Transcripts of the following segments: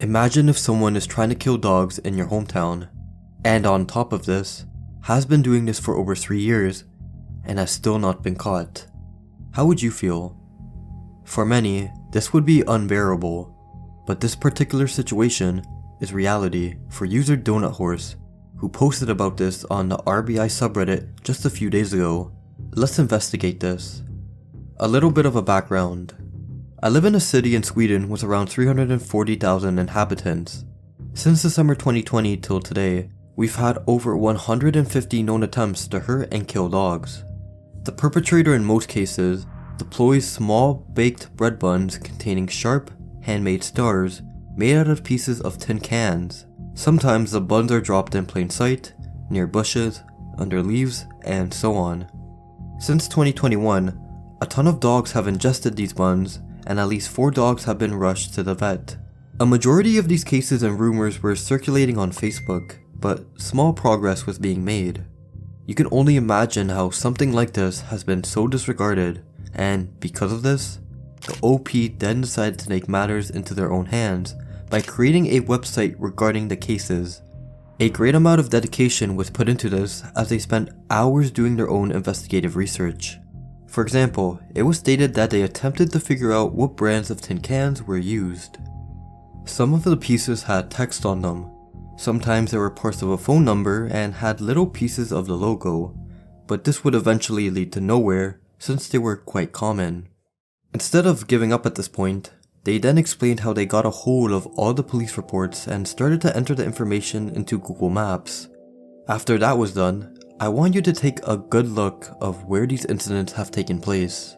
Imagine if someone is trying to kill dogs in your hometown, and on top of this, has been doing this for over 3 years, and has still not been caught. How would you feel? For many, this would be unbearable, but this particular situation is reality for user DonutHorse, who posted about this on the RBI subreddit just a few days ago. Let's investigate this. A little bit of a background. I live in a city in Sweden with around 340,000 inhabitants. Since December 2020 till today, we've had over 150 known attempts to hurt and kill dogs. The perpetrator in most cases deploys small baked bread buns containing sharp, handmade stars made out of pieces of tin cans. Sometimes the buns are dropped in plain sight, near bushes, under leaves, and so on. Since 2021, a ton of dogs have ingested these buns, and at least 4 dogs have been rushed to the vet. A majority of these cases and rumors were circulating on Facebook, but small progress was being made. You can only imagine how something like this has been so disregarded, and because of this, the OP then decided to take matters into their own hands by creating a website regarding the cases. A great amount of dedication was put into this as they spent hours doing their own investigative research. For example, it was stated that they attempted to figure out what brands of tin cans were used. Some of the pieces had text on them. Sometimes there were parts of a phone number and had little pieces of the logo, but this would eventually lead to nowhere since they were quite common. Instead of giving up at this point, they then explained how they got a hold of all the police reports and started to enter the information into Google Maps. After that was done, I want you to take a good look of where these incidents have taken place.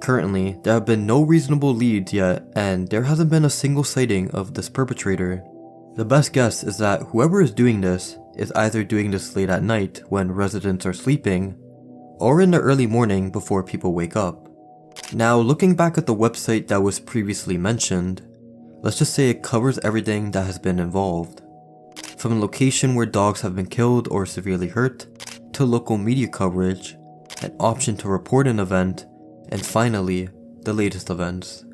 Currently, there have been no reasonable leads yet, and there hasn't been a single sighting of this perpetrator. The best guess is that whoever is doing this is either doing this late at night when residents are sleeping, or in the early morning before people wake up. Now, looking back at the website that was previously mentioned, let's just say it covers everything that has been involved. From the location where dogs have been killed or severely hurt, to local media coverage, an option to report an event, and finally, the latest events.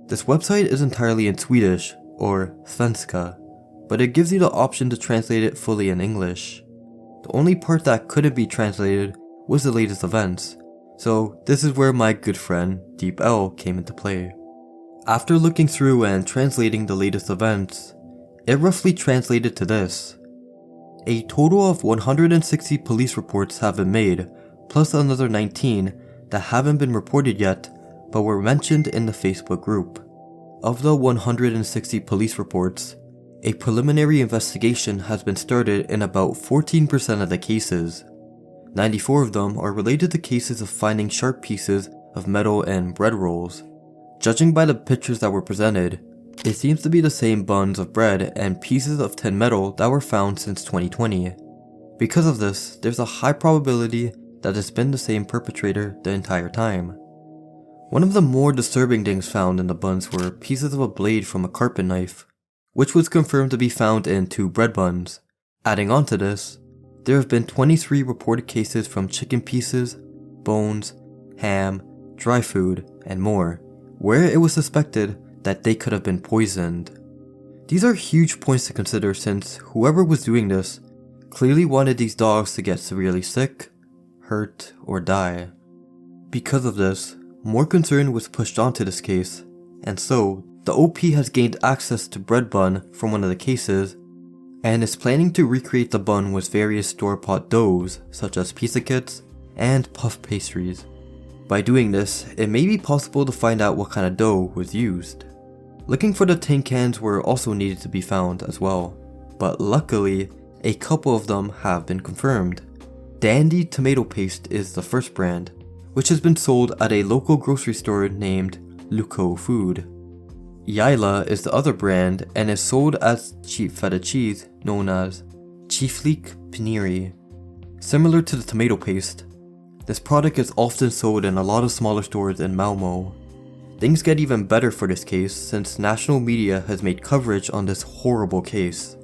This website is entirely in Swedish, or svenska, but it gives you the option to translate it fully in English. The only part that couldn't be translated was the latest events, so this is where my good friend Deep L came into play. After looking through and translating the latest events, it roughly translated to this. A total of 160 police reports have been made, plus another 19 that haven't been reported yet, but were mentioned in the Facebook group. Of the 160 police reports, a preliminary investigation has been started in about 14% of the cases. 94 of them are related to cases of finding sharp pieces of metal and bread rolls. Judging by the pictures that were presented, it seems to be the same buns of bread and pieces of tin metal that were found since 2020. Because of this, there's a high probability that it's been the same perpetrator the entire time. One of the more disturbing things found in the buns were pieces of a blade from a carpet knife, which was confirmed to be found in 2 bread buns. Adding on to this, there have been 23 reported cases from chicken pieces, bones, ham, dry food, and more, where it was suspected that they could have been poisoned. These are huge points to consider since whoever was doing this clearly wanted these dogs to get severely sick, hurt, or die. Because of this, more concern was pushed onto this case, and so the OP has gained access to bread bun from one of the cases and is planning to recreate the bun with various store-bought doughs such as pizza kits and puff pastries. By doing this, it may be possible to find out what kind of dough was used. Looking for the tin cans were also needed to be found as well, but luckily, a couple of them have been confirmed. Dandy tomato paste is the first brand, which has been sold at a local grocery store named Luco Food. Yaila is the other brand and is sold as cheap feta cheese known as Chiflik Piniri. Similar to the tomato paste, this product is often sold in a lot of smaller stores in Malmo. Things get even better for this case since national media has made coverage on this horrible case.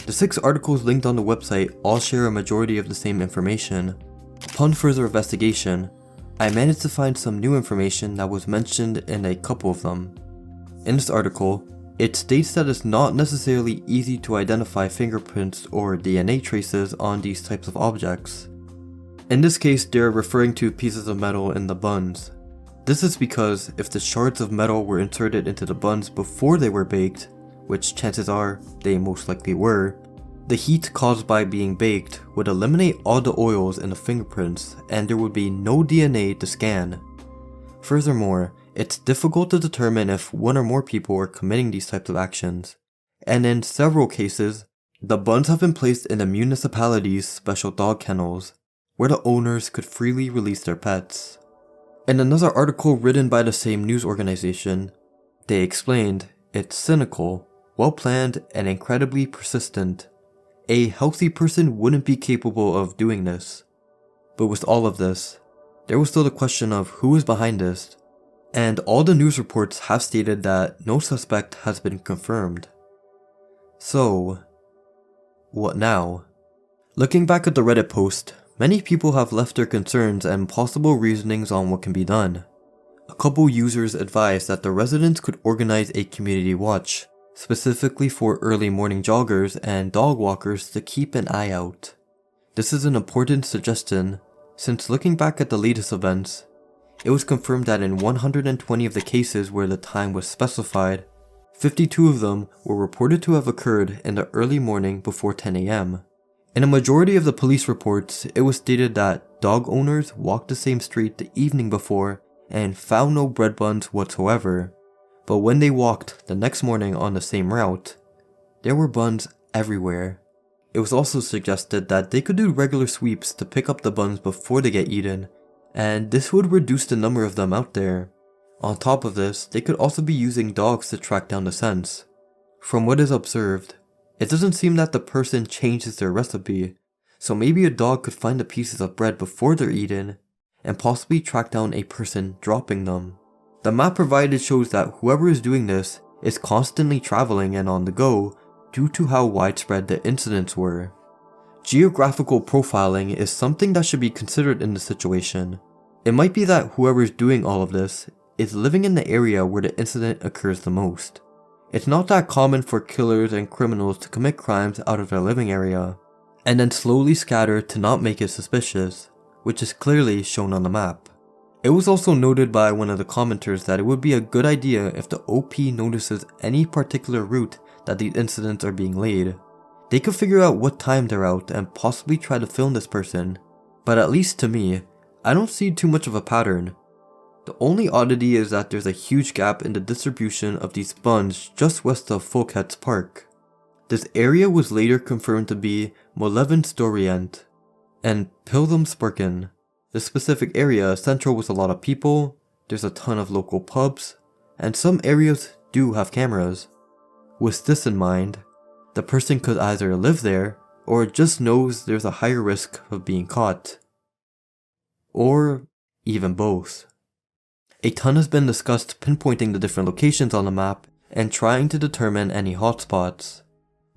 The 6 articles linked on the website all share a majority of the same information. Upon further investigation, I managed to find some new information that was mentioned in a couple of them. In this article, it states that it's not necessarily easy to identify fingerprints or DNA traces on these types of objects. In this case, they're referring to pieces of metal in the buns. This is because if the shards of metal were inserted into the buns before they were baked, which chances are they most likely were, the heat caused by being baked would eliminate all the oils in the fingerprints and there would be no DNA to scan. Furthermore, it's difficult to determine if one or more people are committing these types of actions, and in several cases, the buns have been placed in the municipality's special dog kennels, where the owners could freely release their pets. In another article written by the same news organization, they explained it's cynical, well-planned, and incredibly persistent. A healthy person wouldn't be capable of doing this. But with all of this, there was still the question of who is behind this, and all the news reports have stated that no suspect has been confirmed. So, what now? Looking back at the Reddit post, many people have left their concerns and possible reasonings on what can be done. A couple users advised that the residents could organize a community watch, specifically for early morning joggers and dog walkers to keep an eye out. This is an important suggestion, since looking back at the latest events, it was confirmed that in 120 of the cases where the time was specified, 52 of them were reported to have occurred in the early morning before 10 AM. In a majority of the police reports, it was stated that dog owners walked the same street the evening before and found no bread buns whatsoever, but when they walked the next morning on the same route, there were buns everywhere. It was also suggested that they could do regular sweeps to pick up the buns before they get eaten, and this would reduce the number of them out there. On top of this, they could also be using dogs to track down the scents. From what is observed, it doesn't seem that the person changes their recipe, so maybe a dog could find the pieces of bread before they're eaten, and possibly track down a person dropping them. The map provided shows that whoever is doing this is constantly traveling and on the go due to how widespread the incidents were. Geographical profiling is something that should be considered in this situation. It might be that whoever is doing all of this is living in the area where the incident occurs the most. It's not that common for killers and criminals to commit crimes out of their living area, and then slowly scatter to not make it suspicious, which is clearly shown on the map. It was also noted by one of the commenters that it would be a good idea if the OP notices any particular route that these incidents are being laid. They could figure out what time they're out and possibly try to film this person, but at least to me, I don't see too much of a pattern. The only oddity is that there's a huge gap in the distribution of these buns just west of Folkets Park. This area was later confirmed to be Molevenstordient and Pilgrimsparken. The specific area is central with a lot of people, there's a ton of local pubs, and some areas do have cameras. With this in mind, the person could either live there, or just knows there's a higher risk of being caught. Or even both. A ton has been discussed pinpointing the different locations on the map and trying to determine any hotspots.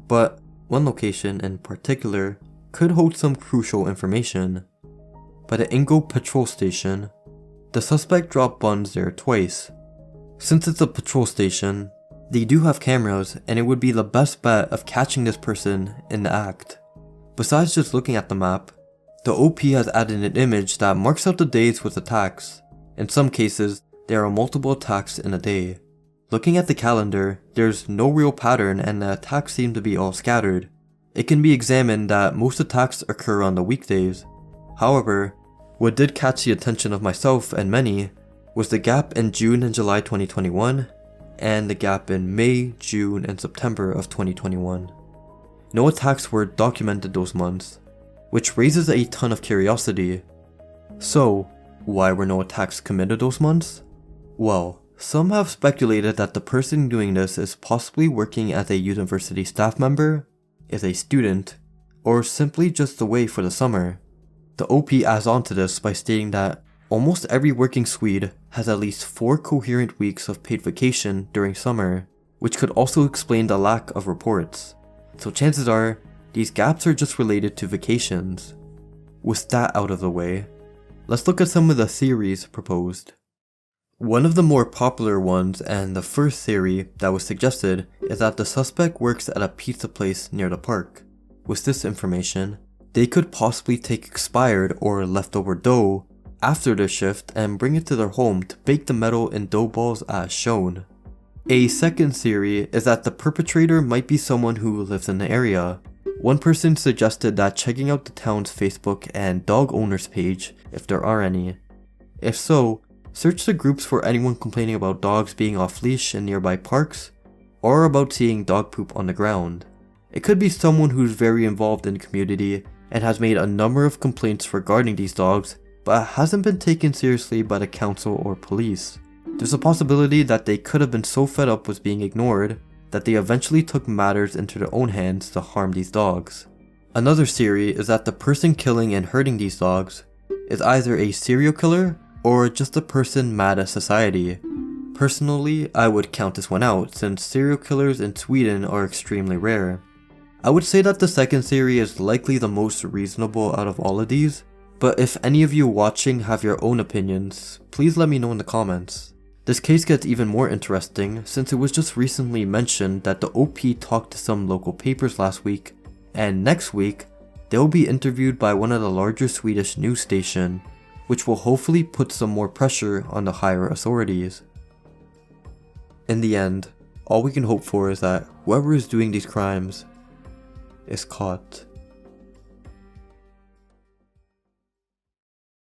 But one location in particular could hold some crucial information. By the Ingo patrol station, the suspect dropped buns there twice. Since it's a patrol station, they do have cameras and it would be the best bet of catching this person in the act. Besides just looking at the map, the OP has added an image that marks out the days with attacks. In some cases, there are multiple attacks in a day. Looking at the calendar, there's no real pattern and the attacks seem to be all scattered. It can be examined that most attacks occur on the weekdays. However, what did catch the attention of myself and many was the gap in June and July 2021 and the gap in May, June, and September of 2021. No attacks were documented those months, which raises a ton of curiosity. So, why were no attacks committed those months? Well, some have speculated that the person doing this is possibly working as a university staff member, is a student, or simply just away for the summer. The OP adds on to this by stating that almost every working Swede has at least 4 coherent weeks of paid vacation during summer, which could also explain the lack of reports. So chances are, these gaps are just related to vacations. With that out of the way, Let's look at some of the theories proposed. One of the more popular ones, and the first theory that was suggested, is that the suspect works at a pizza place near the park. With this information, they could possibly take expired or leftover dough after their shift and bring it to their home to bake the metal in dough balls as shown. A second theory is that the perpetrator might be someone who lives in the area. One person suggested that checking out the town's Facebook and dog owners page, if there are any. If so, search the groups for anyone complaining about dogs being off leash in nearby parks, or about seeing dog poop on the ground. It could be someone who's very involved in the community and has made a number of complaints regarding these dogs, but hasn't been taken seriously by the council or police. There's a possibility that they could have been so fed up with being ignored that they eventually took matters into their own hands to harm these dogs. Another theory is that the person killing and hurting these dogs is either a serial killer or just a person mad at society. Personally, I would count this one out since serial killers in Sweden are extremely rare. I would say that the second theory is likely the most reasonable out of all of these, but if any of you watching have your own opinions, please let me know in the comments. This case gets even more interesting since it was just recently mentioned that the OP talked to some local papers last week, and next week, they will be interviewed by one of the larger Swedish news stations, which will hopefully put some more pressure on the higher authorities. In the end, all we can hope for is that whoever is doing these crimes is caught.